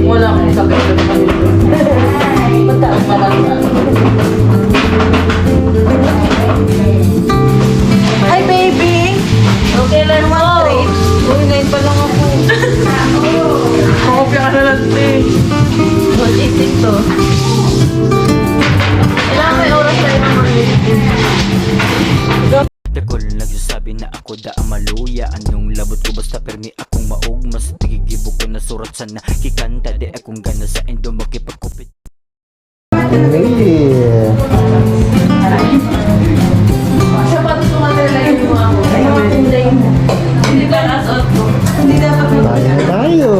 Wala akong sakit na kanila. Mataas na lang na. Hi, baby! Okay lang mo. Uy, ngayon pa lang ako. Kopya ka na lang, te. What is it to? Kailangan may oras tayo ng mga Dakol nagsasabi na ako da ang maluya. Anong labot ko basta permi akong maog. Mas tigigibo ko na surat sana kikanta. Di akong gana sa endo makipagkupit. Siya pa ito lang yung mga ako. Ay, mga tinday mo. Hindi ka nasot mo. Hindi dapat mo. Tayo.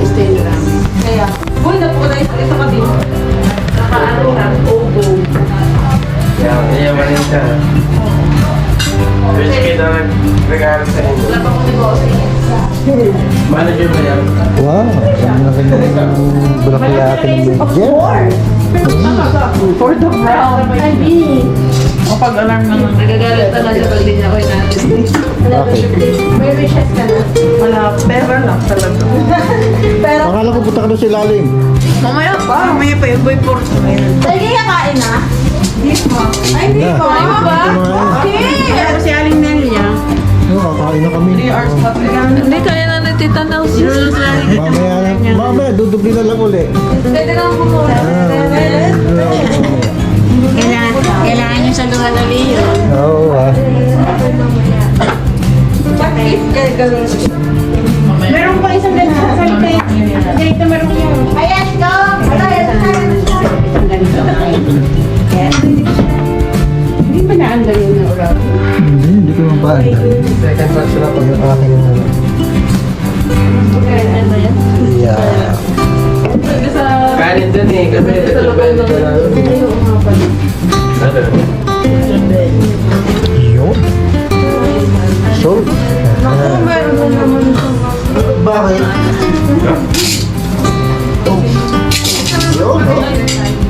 Stay lang. Kaya, boy, napuko tayo sa kabin. Nakaano lang, obo. Iya, manin siya. Wish kita nag-regalo sa inyo. Wala pa kong negosyo. Manager ba yan? Wow, ang laki ng bulaklaki ng bigyan. For the brown. Kapag alarm naman. Nagagalit talaga pag di niya ako inatin. Okay. May wishes ka na. Wala, pera lang talaga. Pero, Akala ko punta ka doon sa ilalim. Mamaya pa. Mamaya pa yung boy pork. sige kakain na. Ay, hindi Na. ko. Ay, ba? Kumain. Kaya si Aling Nelia. Kakain na kami. 3 hours pa. Hindi kaya na natitanaw siya. Mamaya, dudubli na lang uli. Pwede lang bumula. Kailangan yung saluhan na Leo. Oo ah. Bakit? Gagawin. Meron pa isang ganito sa salita. Dito meron yung... Ayan, go! Isang ganito. Hindi ba naandal yung naurap? Hindi ko mabaanda. Second batch na pag Yung akin yung ano. Ano ba yan? Yeah. Sa... Kanin dun eh, kasi Sa loob ng... Ayaw nga pala. Yun. So, Meron na naman bakit? Oh. Yun, no?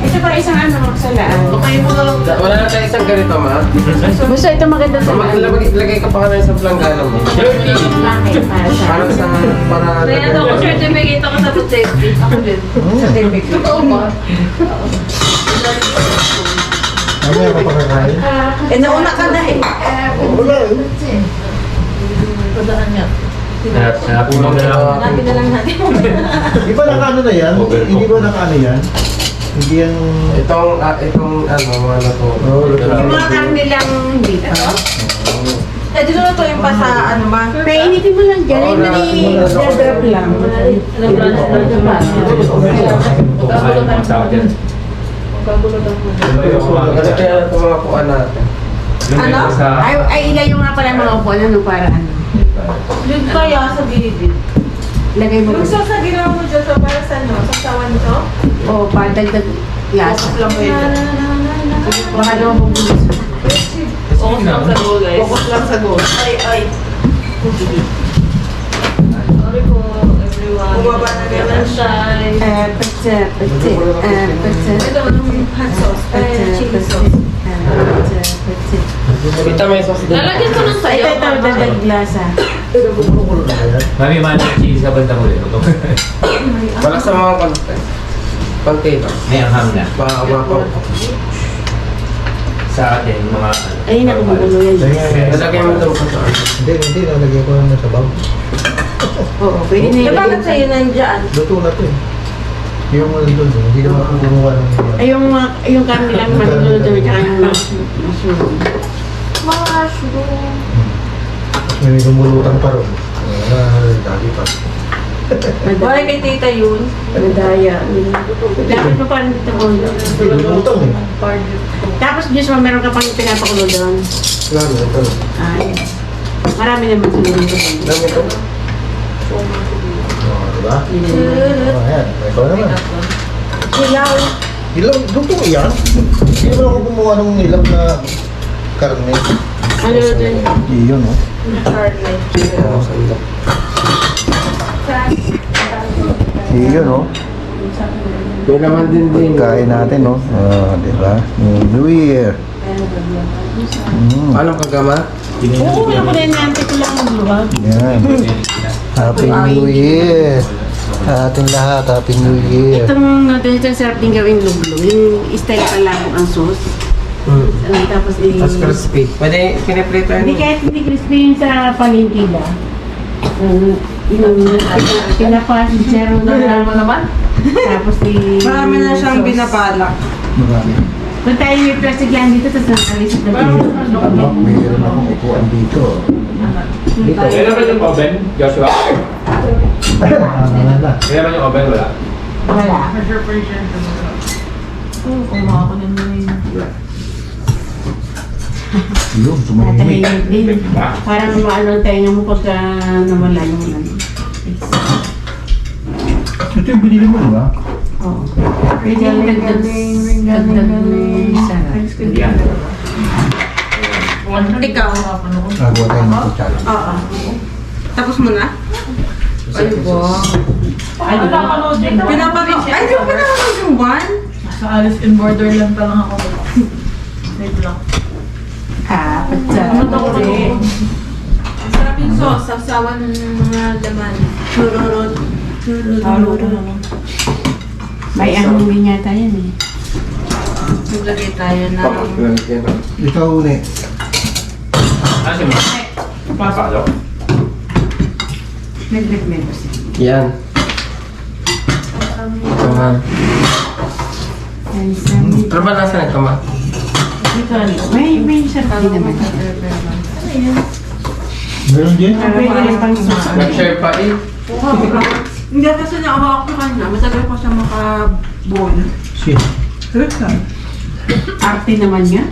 ito pa isang ano sa laan. Okay mo na lang. Wala na tayo isang ganito, ma. Basta ito maganda sa Maglagay ka pa ka na sa planggana mo. Bakit? Para sa... Para sa... Para... Kaya ako certificate ako sa food safety. Ako din. Certificate. Totoo ba? Mamaya ka pa kakain? Eh, nauna ka na eh. Wala eh. Padaan niya. Napulang na lang. Hanapin na lang natin. Di ba nakaano na yan? Hindi ba nakaano yan? Hindi yan... Itong ano, mga na to. Oo, Yung mga karne lang dito. Eh, dito na to yung pa sa ano ba? Painitin mo lang dyan. Ay, Drop lang. Kasi kaya ito mga kuha natin. Ano? Ay, ilay yung nga pala mga upuan. Ano para ano? Yun kaya sa gilid. Lagay mo Yung doon. sa ginawa mo dyan, so para sa ano? Sa sawan to? O, padagdag lasa. Focus lang po yun. Baka naman mabulis. Focus lang sa goal, guys. Focus lang sa goal. Ay. Sorry po, everyone. Bumaba na ganun siya. Petse. Ito, anong hot sauce? Chili sauce. Kita may sauce din. Lalagyan ko ng sayo. Ito, dagdag lasa. Mami, mana cheese sa banda mo rin. Wala sa mga konti lang. May anghang na. Mga Sa atin, mga ano. Ay, nakumukulo yan. Lalagyan mo ito sa Hindi, nalagyan ko lang na sa bawang. Oo, pwede na Eh, yun. bakit sa'yo nandyan? Luto na to eh. Yung mo lang doon, hindi naman ako gumawa ng Ay, yung kami lang manunulo doon, tsaka yung mushroom. Mga mushroom. May gumulutan pa ron. Dali pa. Wala kay tita yun. Madaya. Dapat mo parang dito ko. Gumulutang eh. Tapos Diyos mo, meron ka pang pinapakulo doon. Claro, ito. Ay, marami naman sunod doon. Dami ito. Diba? Ayan, ikaw naman. Hilaw. Ilang, luto yan. Hindi naman ako gumawa ng ilang na karne. Ano doon? Iyon, no? Charlotte. Iyon, no? May naman din. Kain natin, no? Diba? New Year. Anong kagama? Oo, ako na yan. Ko lang ang luwag. Yan. Happy New Year! Sa ating lahat, Happy New Year! Itong ito sarap din gawing lublog. Yung style palabok ang sauce. Tapos Tapos crispy. Pwede piniprito Hindi yun. kahit hindi crispy yun sa palengke ba? Yung pinapasitsero na lang mo naman. Tapos Marami na siyang binabalak. Marami. Kung tayo may plastic lang dito, tapos nakalisip na dito. Mayroon akong upuan dito. Dito. Meron ba yung oven, Joshua? Wala. Meron ba yung oven? Wala. Wala. Kumaha ko na yun. Yun, tumahimik. Natahimik din. Parang maano ang tayo mo pagka nawala yung ano. Ito yung binili mo, di ba? Oo. Pwede ang dagdag sarap. Yan. Ikaw. Nagawa tayo ng kutsara. Oo. Tapos mo na? Ay, wow. Ay, di ba? Pinapanood. Ay, di ba pinapanood yung one? Sa Alice in Borderland pa lang ako. Wait lang. Sarap kasi. Sarap yung sauce. Sawsawan ng mga laman. Chururut. May ahong din yata yan eh. Naglagay tayo ng... Papaglag yan. Ikaw, Une. Ano si Mark? Pasok. Naglag-lag kasi. Yan. Ito nga. Yan, sa- Pero ba nasa nagkama? Dito, may sarap din naman. Meron din? Pwede rin pang sauce. Nag-share pa eh. Hindi kasi nakahawak ko kanya. Matagal pa siya makabuo. Shit. Arte naman niya.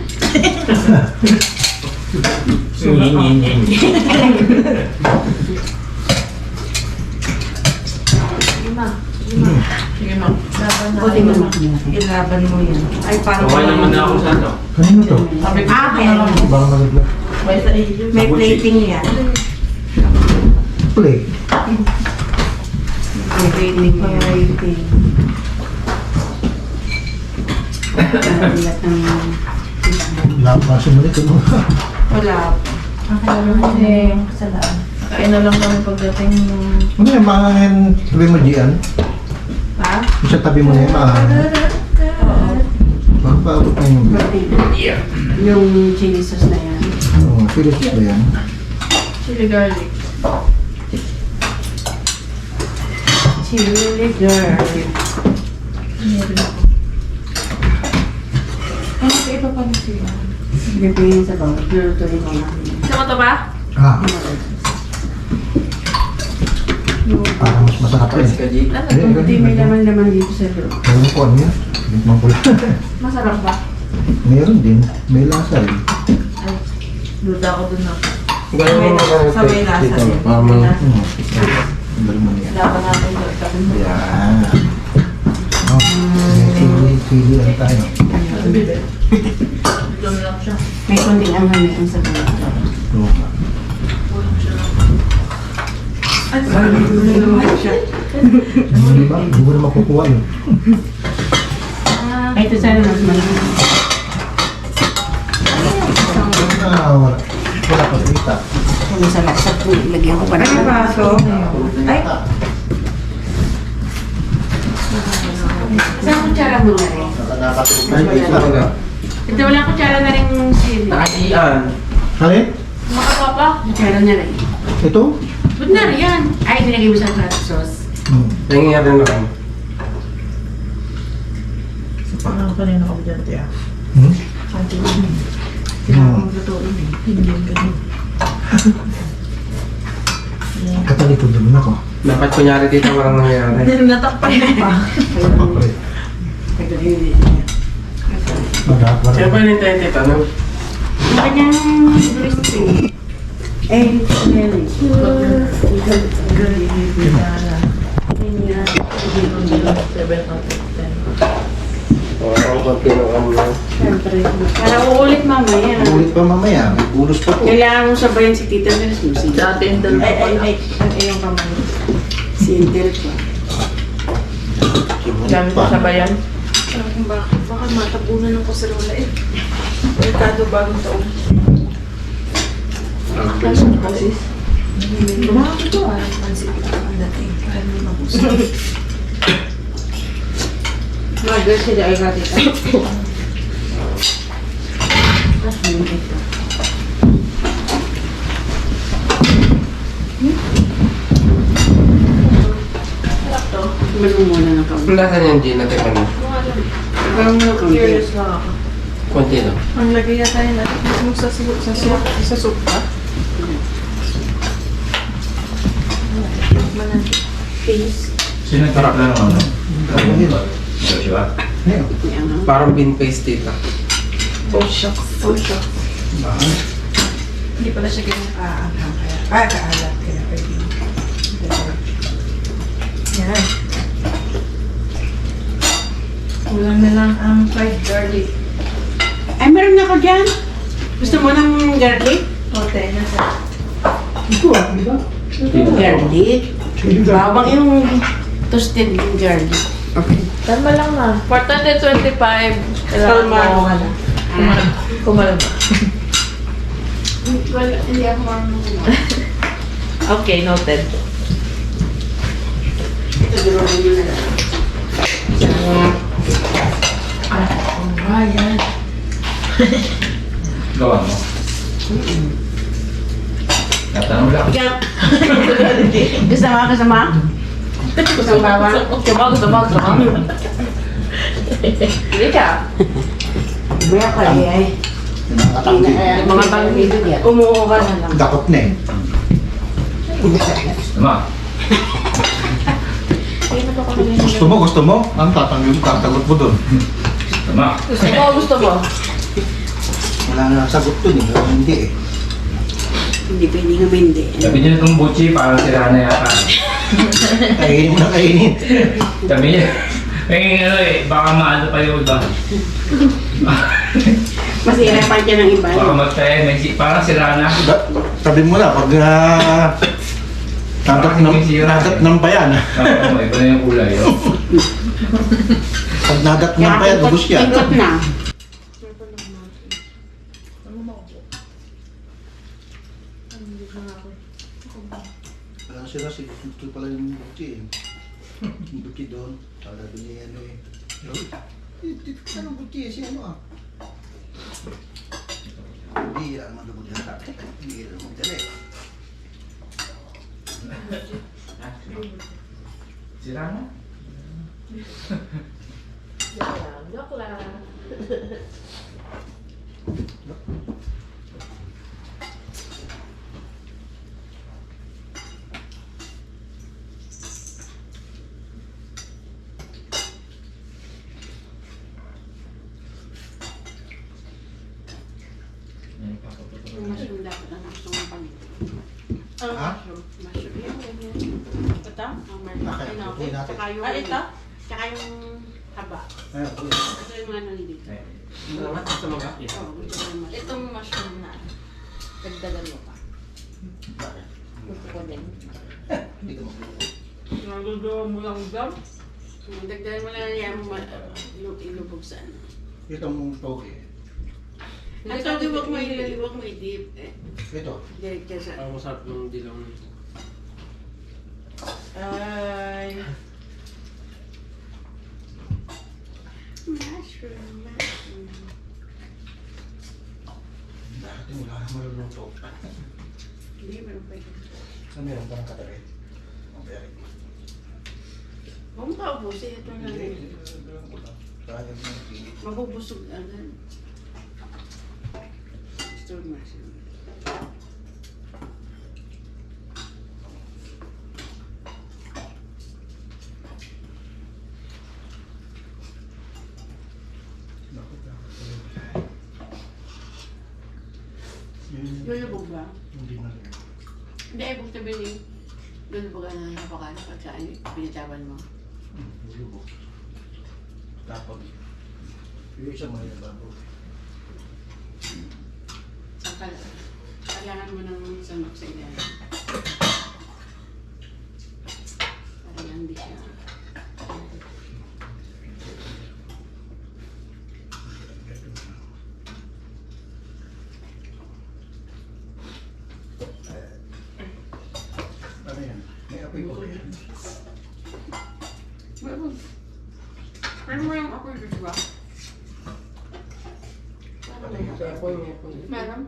Yin. Sige ma'am. Buti mo naman. Ilaban mo yan. Ay, parang... Okay naman na ako sa ano. Kanino to? Sabi ko Akin. Baka nalaglag. may sa iyo. May plating yan. Play. May plating yan. Lahat ng... Lahat na sumulit. Ano? Wala. Kasi kain na lang kami pagdating ng... Ano yung maangin? Sabi mo, Gian? Ha? Sa tabi mo na yung maangin. Baka paabot na yung... Yung chili sauce na yan. Oo, Philips ba yan? chili garlic. Chili garlic. Meron ako. Ano sa iba pa na siya? Bibigyan sa bawat. Lulutuin ko na. Gusto mo to ba? Ah, parang mas masarap Tapos eh. ka, G. Hindi may laman-laman dito sa loob. Ewan ko ano yan. Gitmang pula. Masarap ba? Meron din. May lasa rin. Luda ako dun na. Ganun mo mga Sa may lasa dito. din. Para mo. Ang galing mo yan. Laban natin doon. Sabi mo. Yan. Oh, may sili lang tayo. Bibili. Ito na lang siya. May konting ang hangin sa bawat. Oo. Hindi ba? Hindi mo na makukuha yun. Ay, ito sana mas malaki. Wala. Wala pa kita. Kung sa lasat ko, ilagyan ko pa Ay, may baso. Ay, Isang kutsara mo na rin. Nakakatulog na isa. Ito wala kutsara na rin sili. Nakagian. Halin? Makapapa? Kutsara na rin. Ito? Ba't na rin yan? Ay, nilagay mo sa hot sauce. Tingin nga rin ako. Parang kanina ka dyan, tiya. Kailangan kong lutuin eh. Hindi ganun. Katalikod naman ako. Dapat kunyari dito walang nangyari. Hindi natakpan mo pa. Sino pa yung tayo dito? Ano? Ang kanyang crispy. Eh, smelly. Oo, konti ng ano. Siyempre. Para uulit mamaya. Ulit pa mamaya. May bulos pa to. Kailangan mo sabayan si Tita Melis mo. Si Dati yung dalawa pa lang. yung kamay. Si Intel ko. Gamit ko sa bayan. Parang kung bakit. Baka matabunan ng kaserola eh. Merkado bagong taon. Basis. Mag-dress siya ay katita. Manong muna ng kami. Ang lasa niyan, Gina, teka na. Parang muna kami. Curious lang ako. Konti lang. Ang lagay yata yun natin yung sa soup pa. Sino nagtarap na ng ano? Ito siya? Parang bean paste dito. Oh, shucks. Oh, shucks. Hindi pala siya ganyan kaalat. Kaya pwede. Yan. Kulang na lang ang fried garlic. Ay, meron na ako dyan. Gusto mo ng garlic? Ote, nasa. Garlic? Bawang yung toasted yung garlic. Okay. Tama lang na. 425. Kalma. Kumalma. Hindi ako marunong. Okay, noted. Ito, duruin nyo na lang. Ayan. Gawa mo. Natanong lang. Ikaw. Gusto mo? Gusto mo? Gusto mo bawang? Gusto mo. Hindi ka. Baya ka ay. Mga pang-ibig yan. Umuo ka na lang. Dakot na eh. Tama. Gusto mo? Ang tatagot mo dun. Tama. Gusto mo. Wala na sagot dun eh. Pero hindi eh. Hindi pwedeng humindi. Sabi niya itong butchi, parang sira na yata. Kainin mo na kainin. Sabi niya, ano baka maano pa yung iba. Masira pa dyan ng iba. Baka magtayo, parang sira na. Sabi mo na, pag nadat ng payan. Oo, iba na yung kulay. Oh. Pag nadat ng payan, ubus yan. Ikot na. Wala sila, ito pala yung bukti eh. Yung bukti doon. Sabi niya ano eh. Anong bukti eh? Si ano ah? Hindi yan naman naman yan. Hindi yan naman dali. Sira na? Joke lang. Mushroom dapat ang gusto mong pagito. Ha? Mushroom. Yan, ganyan. Ito? Ang Okay, mushroom. okay natin. Tsaka yung... Ito? Tsaka yung haba. Ayun, okay. Ito yung mga nandito. Salamat, gusto mo ka? Oo, gusto ko yung mushroom. Itong mushroom na dagdagan mo pa. Bakit? Gusto ko din. Hindi ka magulo. Nagugawa mo lang dam? Dagdagan mo lang yan ilubog sa ano. Itong toge. Ang tawag huwag mo i-dip. Ito. Direct ka sa... Ang masarap ng dilaw nito. Ay. Mushroom. Dati wala na maluluto. Hindi, meron pa yun. Saan meron ka ng katabi? Ang peri. Huwag mo kaubusin. Ito na Hindi. lang. Kaya mo yung pilit. Mabubusog agad. Gusto mo mushroom. Lulubog ba? Hindi na rin. Hindi, ibig sabihin lulubog na ng kapakala pag saan pinitaban mo. Lulubog. Tapos, yung isa mo yung babo. Saka, kailangan mo ng sanok sa ilalim. Para hindi siya. Ano mo yung ako yung ba? Kaya po yung po. Meron?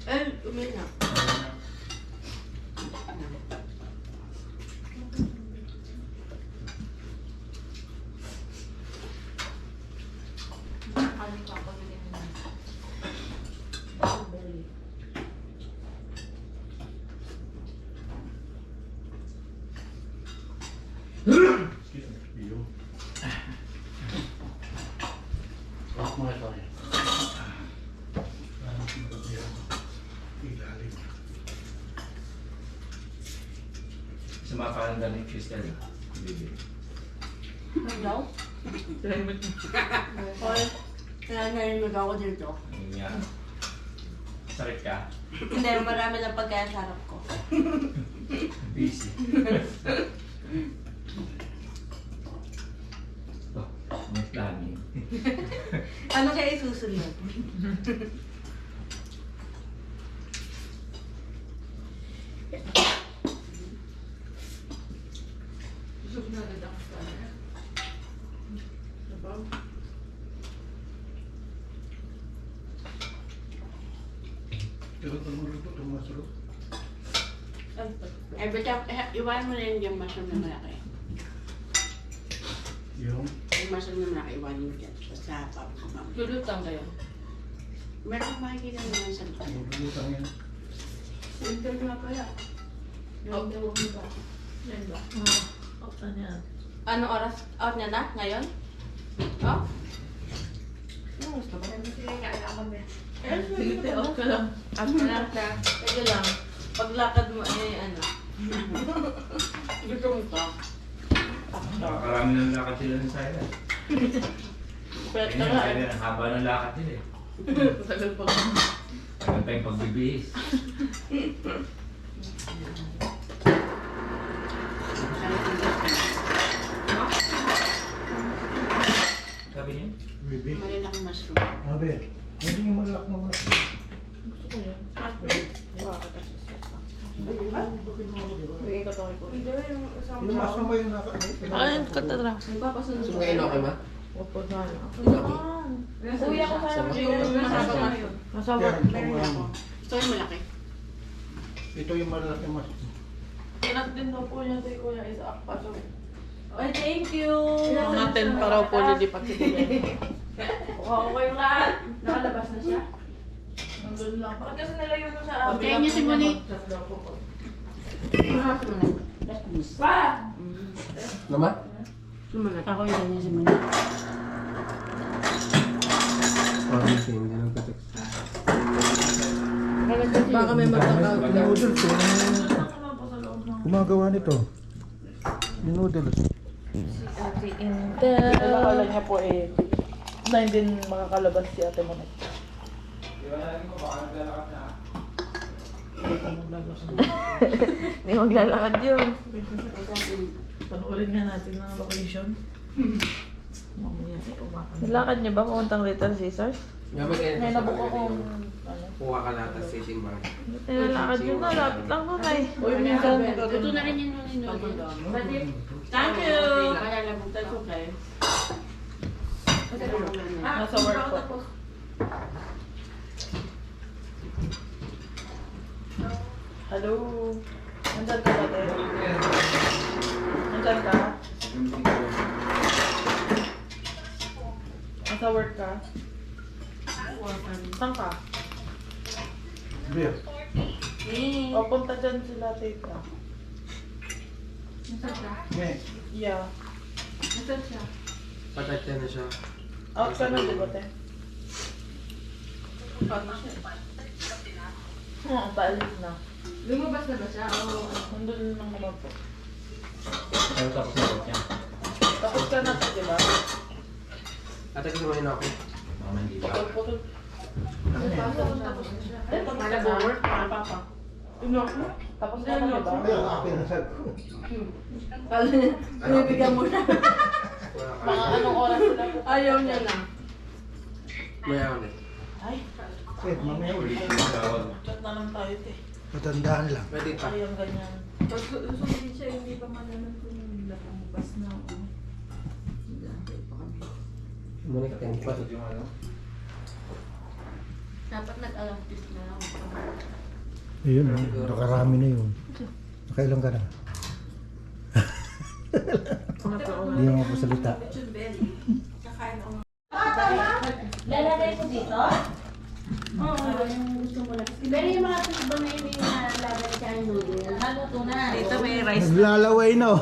Eh, umili na. Kami pa ako bilhin na. Iyo. Huwag mo ito eh. Ilalim. Sa mga kalanda ni Crystal. Bibi. Ano daw? Paul, kaya narinig ako dito. Ayun nga. Sakit ka? Hindi, marami na pagkaya sa harap ko. Busy. Oh, may planning. Ano kaya isusunod? Busog na agad ako sa ano. Sabaw. Pero ito mo rin ito masarap. Eh, basta, iwan mo na yung mushroom na malaki. Yung Yung mushroom na malaki, iwan mo dyan. Basta, papamam. Lulutang kayo. Meron kang makikita naman sa likod. lutang yan. Winter nga pala. Out na mo ba? Yan ba? Out na niya. Ano oras? Out niya na? Ngayon? Oh? Ano gusto ba? Sige, kaya ako ba? Sige, out ka lang. Out ka lang na. Sige lang. Paglakad mo ano. Gusto mo ka? Nakakarami ng lakad sila ng Silent. Pwede Kaya nga. kaya ang haba ng lakad nila eh. Tagal pa lang. Tagal pa yung pagbibihis. Sabi niya? Bibi. Malalaking mushroom. Abe. Hindi yung malak na malak. Gusto ko yan. Bigay ko to kay Paul. Yung masama ba yung naka... Ayun, katara. Nagpapasunod. So ngayon okay ba? Opo na. Okay. Kuya ko sana yung masama ngayon. Nasa Yan, work. Meron ako. Ito yung malaki. ito yung malaki mas. Pinat din daw po niya kay Kuya Isaac pa. So, Oy, thank you! mga 10 pa raw po lilipat si Kuya. Kuha ko kayong lahat. Nakalabas na siya? Nandun lang. Bakit kasi nalayo mo sa amin? Kaya niya si Monique. Pa! Naman? Lumalat. Ako yung niya si Monique. Parang siya, hindi lang katak. Baka may magkakaut lang. Noodles eh. Gumagawa nito. Yung noodles. Akala niya po eh, na hindi makakalabas si Ate Monique. Iwanagin mo, baka naglalakad na. Hindi maglalakad yun. Panoorin nga natin ng location. Mamaya ay umakan. Nilakad niyo ba pumuntang Little Caesars? Gabi kayo May sa nabuko bagay kong ninyo. ano. Kuha ka lahat ng sitting bag. Nilakad yun na, lapit lang nun ay. Uy, minsan. Ito na rin yung Thank you! Malalabog. That's okay. Nasa work po. Hello? Nandyan ka ba, Ted? Nandyan ka? Nasa work ka? Saan ka? Beer. O, punta dyan sila, tita. May. Yeah. Patatya na siya. Out ka na, di ba, te? Oo, paalis na. Lumabas na ba siya? Nandun lang naman po. Pero tapos na work niya. Tapos ka na, di ba? Ate, kumain ako. Mga Manila. Putol-putol. Tapos na siya. Eh, tapos ka na. Malabog. Para papa. Tapos ka na, di ba? Pero akin na sabi ko. Pinibigyan mo na. Wala ka. Mga anong oras sila po? Ayaw niya na. Maya ulit. Ay, Mamaya ulit. Ulit yung tawag. chat na lang tayo, te. Matandaan lang. Pwede pa. Ay, ang ganyan. Pag susundin siya, hindi pa malaman kung bukas na ako. Bumalik ka pa. Dapat nag-alam-tis na lang. Ayun, nakarami na yun. Nakailang ka na? Hindi mo mapasalita. Lalagay ko dito? Oo, yung gusto mo lang. Pero yung mga tubo na yun yung lalagay siya yung noodle. Maluto na. Dito may rice. Naglalaway na oh.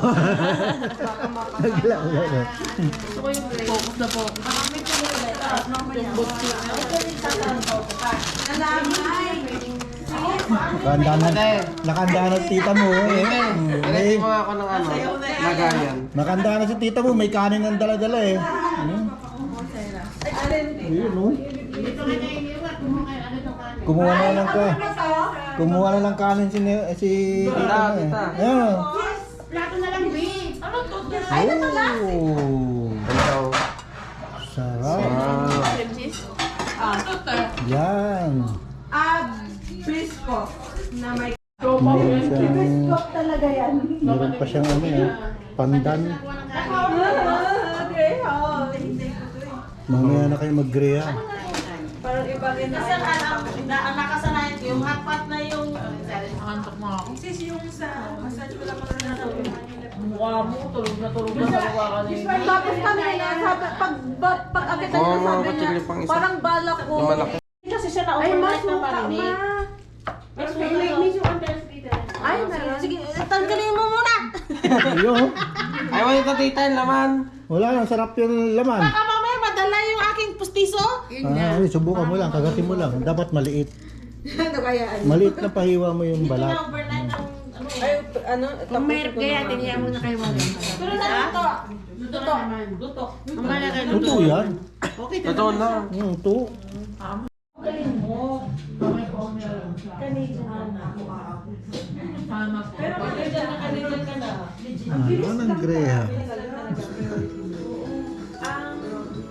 Naglalaway na. Gusto ko yung rice. Focus na focus. Nakanda na si tita mo eh. Kailangan mo ako ng ano, lagayan. Nakanda na si tita mo, may kanin ng dala-dala eh. Ayun oh. Kumuha na lang ka. Kumuha na lang kanin si tita mo eh. Tita. Ayun. Plato na lang, B. Ano to? Oh. Ikaw. Sarap. Cream cheese? Yan. Brisco na may talaga yan. Meron pa siyang ano eh. Pandan. okay, oh. Mamaya na kayo mag-grea. Parang iba rin na. Kasi ang nakasanayan ko, yung hot pot na yung... Nakantok mo ako. Sis, yung sa massage ko lang ako na Mukha mo, tulog na sa mukha ka na tapos kami na sabi, pag akit Oo, na mga sabi kutsilyo niya, pang isa. parang balak ko. Yung malaki. Kasi siya na Ay, mas overnight na mukha marinig. ma. Mas may Ay, meron. Sige, tanggalin mo muna. Ayun. Ay, wala ito tita, yung laman. Wala lang, sarap yung laman. Baka mamaya madala yung aking pustiso. Ay, subukan mo lang, kagatin mo lang. Dapat maliit. Ano kaya? Maliit na pahiwa mo yung balat. overnight ng... Ay, ano? Kung mayroon kaya, tiniyan mo na kayo mga. Pero na luto. Luto. Luto. Ang malaki luto. Totoo yan. Totoo na. Ito. Galing mo. Pero kanina ka na. Ano ng grea?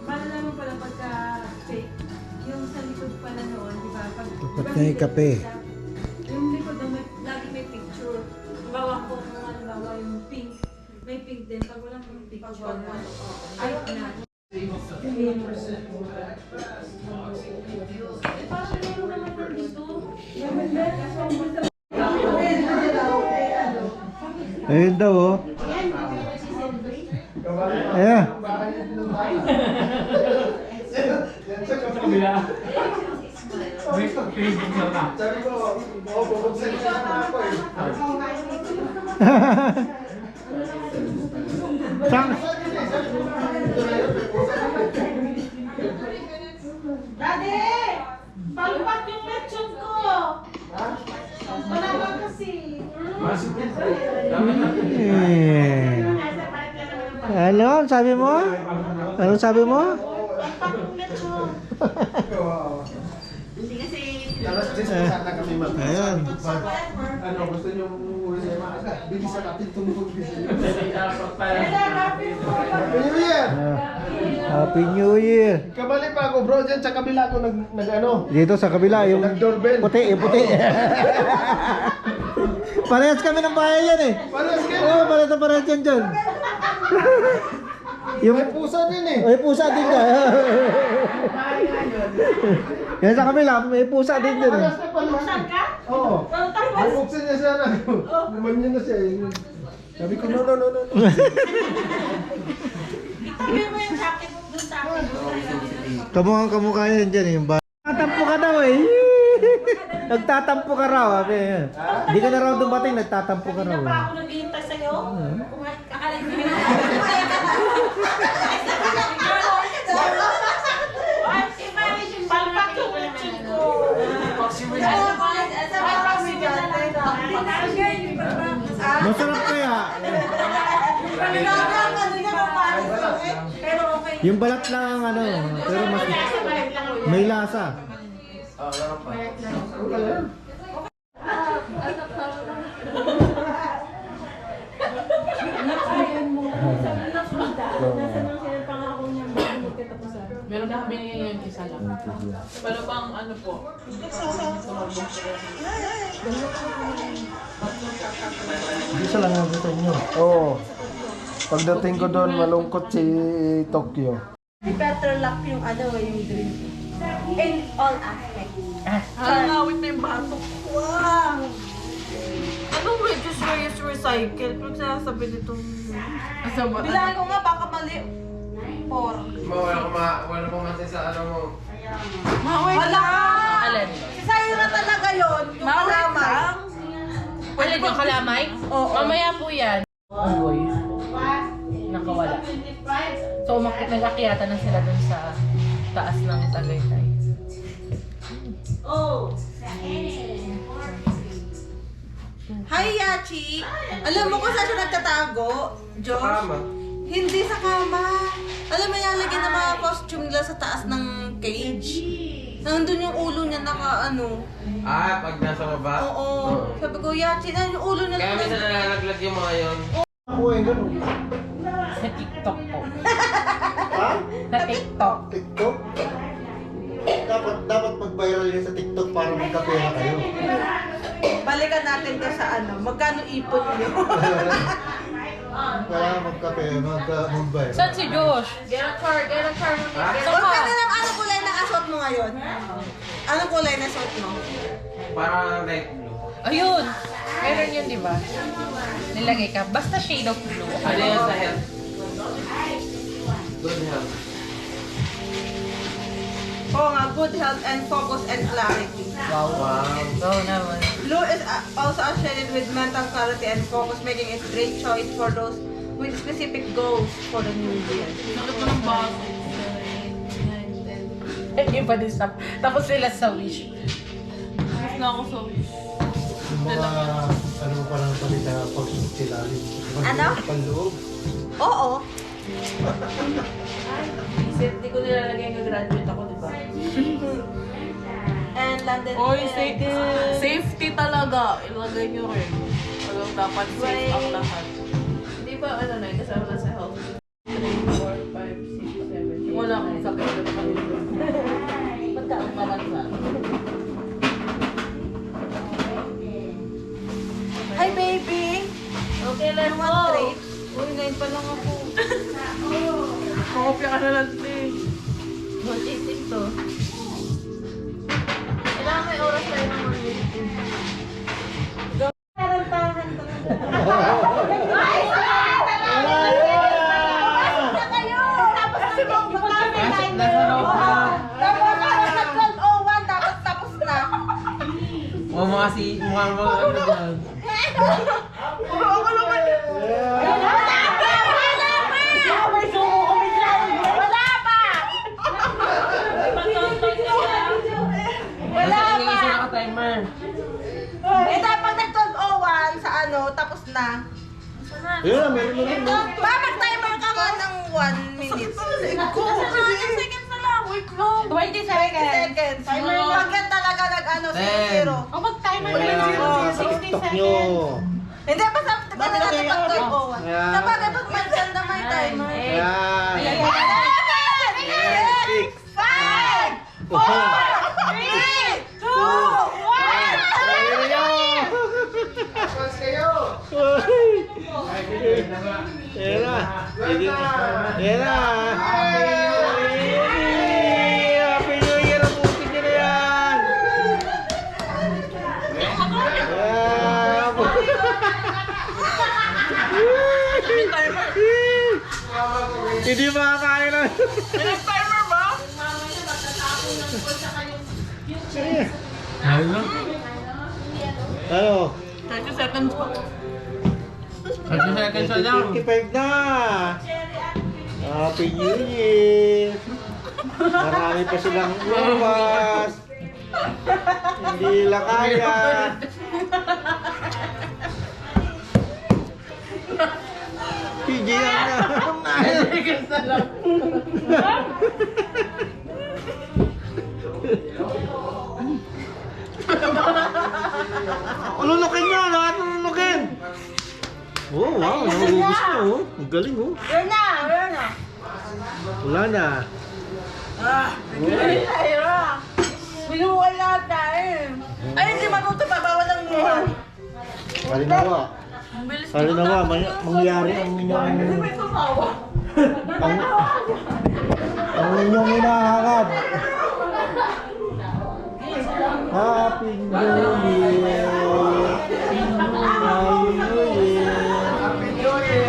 Malalaman pala pagka fake. Yung sa likod pala noon, di ba? Dapat nga yung kape. Yung likod na lagi may picture. Bawa ko kung halimbawa yung pink. May pink din. Pag walang picture. Ay, na. Ayun daw oh. Ayan. Sang Daddy! Palpak yung lechon ko! Wala ba kasi? Ano? Sabi mo? Ano sabi mo? Palpak yung lechon. Hindi kasi... Ayan. Ano, gusto niyo muna sa mga bilisan natin tumulog bilisan. New Year! Happy New Year! Kabali pa ako bro, dyan sa kabila ako nag-ano. Dito sa kabila, yung Nag-doorbell. puti, yung puti. Parehas kami ng bahay yan eh. Parehas kayo. Oo, parehas yan dyan. Yung May pusa din eh. may pusa din dyan. Yan sa kabila, may pusa din dyan. Parehas na pala. Saan ka? Oo. Bubuksan niya siya na. Naman niya na siya. Sabi ko, no. Sabi mo yung jacket doon sa akin. Kamukhang kamukha yan dyan eh, yung bahay. Nagtatampo ka daw eh. Nagtatampo ka raw. Hindi ka na raw dumating, nagtatampo ka raw. Pa ako naghihintay sa'yo. Akala ko palpak yung lechon ko. Masarap kaya. Pero okay. Yung balat lang ang ano, pero mas may lasa. Pero nakabili yung isa lang. Pero pang ano po? Isa lang ang sa inyo. Oo. Pagdating ko doon, malungkot si Tokyo. Better luck yung ano, yung dream. In all aspects. Ang awit na yung batok. Wow! Anong register is recycle? Pag sinasabi nitong... Bilang ko nga, baka mali. 4. Wala ko nga sa ano mo. Wala! Alin? Sa'yo na talaga yun. Yung kalamay. Alin yung kalamay? Oo. Mamaya po yan. Boy. Nakawala. So, nag-akyata na sila dun sa taas ng Tagaytay. Hi, Yachi! Alam mo kung saan siya nagtatago, Josh? Hindi sa kama. Alam mo, nilalagyan ng mga costume nila sa taas ng cage. Nandun yung ulo niya naka Pag nasa baba? Oo. Sabi ko, Yachi, na yung ulo niya Kaya minsan nalalaglag yung mga yun. Ako yung ganun. Sa TikTok po. Ha? Sa TikTok. TikTok? Dapat mag-viral yun sa TikTok para magkapera kayo. Balikan natin to sa magkano ipon niyo? Kaya mag-viral. Saan si Josh? Get a car. Huwag ka na lang, anong kulay na asot mo ngayon? Anong kulay na suot mo? Parang light blue. Ayun! Meron yun, di ba? Nilagay ka. Basta shade of blue. Ano yan sa health? Good health. Oo nga, good health and focus and clarity. Wow. Go naman. Blue is also associated with mental clarity and focus, making it a great choice for those with specific goals for the new year. Sakit mo ng baso. Iba din sa... Tapos sila sa wish. Wish na ako sa wish. Yung mga ano mo parang palita pag-suot sila. Ano? Panloob. Oo. Hindi ko nilalagay yung graduate ako, di ba? And London. Oy, safety talaga. Ilagay nyo rin. Walang dapat safe ang lahat. Hindi ba, ano na, kasama na sa health? 3, 4, 5, 6, 7. Wala akong sakit na kanina. Ba't ka ang mamansa? Hi, baby! Okay, let's One go! trip. Uy, 9 pa lang ako. Makopya ka na lang, eh. What is it to? Kailangan may oras tayo ng mga meeting. Tarantahan to. Tapos na. Mukhang mga ano dyan. Isa naka-timer. Dapat nag-12:01 sa tapos na. Yun na, meron na rin. Mag-timer ka nga ng 1 minute. Seconds na lang. Wait lang. 20 seconds. Pag yan talaga nag-0. O mag-timer Wala na na sa TikTok nyo. Hindi, basta tignan natin pag 12:01. Ayan. Sa bagay, pag mention na may timer. Ayan. 7, 6, 5, 4, 3, 2, 1. Ayan na. Ayan na. Happy New Year ang putin nyo na yan. Hindi makakain na. Timer ba? Ano? 30 seconds pa. 30 seconds na lang. 55 na. Happy New Year. Marami pa silang bukas. Hindi lang kaya. PG yan na. Lulukin nyo! Lahat lulukin! Oh, wow! Nahubos na oh. Ang galing oh. Wala na. Wala na. Ira! Binuhay lahat kain. Ay, hindi matuto pa. Bawal ang luha. Halinawa. Halinawa, mangyari ang inyong... May tumawa. Ang inyong hinahangad. Happy New Year!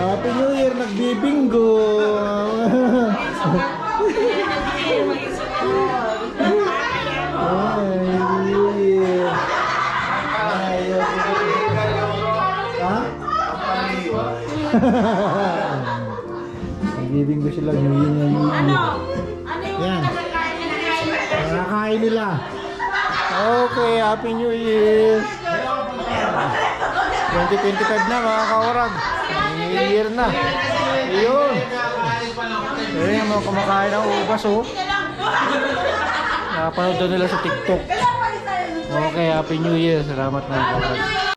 Happy New Year! Nagbibinggo! Nagbibinggo sila New Year. Ano yung Yan. nakakain Nakakain nila. Okay, Happy New Year! 2025 na mga kaorag. New Year na. Ayun. Ayun yung mga kumakain ng ubas oh. Nakapanood daw nila sa TikTok. Okay, Happy New Year. Salamat mga kaorag.